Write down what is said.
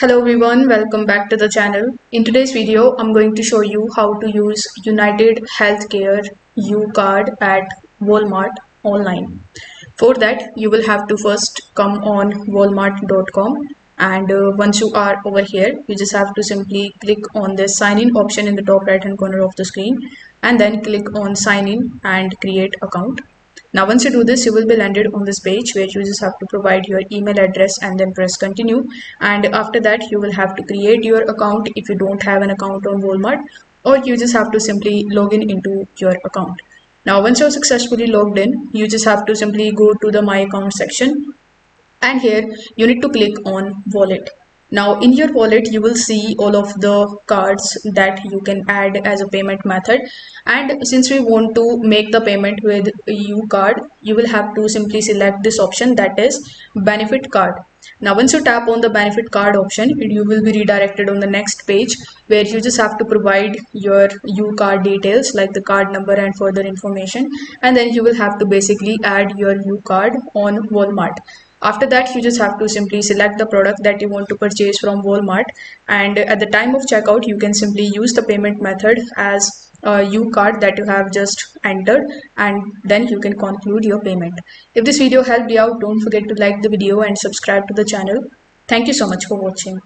Hello everyone, welcome back to the channel. In today's video, I'm going to show you how to use UnitedHealthCare Ucard at Walmart online. For that, you will have to first come on walmart.com, and once you are over here, you just have to simply click on the sign in option in the top right hand corner of the screen and then click on sign in and create account. Now once you do this, you will be landed on this page where you just have to provide your email address and then press continue, and after that you will have to create your account if you don't have an account on Walmart, or you just have to simply log in into your account. Now once you're successfully logged in, you just have to simply go to the my account section, and here you need to click on wallet. Now in your wallet you will see all of the cards that you can add as a payment method, and since we want to make the payment with Ucard, you will have to simply select this option, that is benefit card. Now once you tap on the benefit card option, you will be redirected on the next page where you just have to provide your Ucard details like the card number and further information, and then you will have to basically add your Ucard on Walmart. After that, you just have to simply select the product that you want to purchase from Walmart, and at the time of checkout, you can simply use the payment method as a Ucard that you have just entered, and then you can conclude your payment. If this video helped you out, don't forget to like the video and subscribe to the channel. Thank you so much for watching.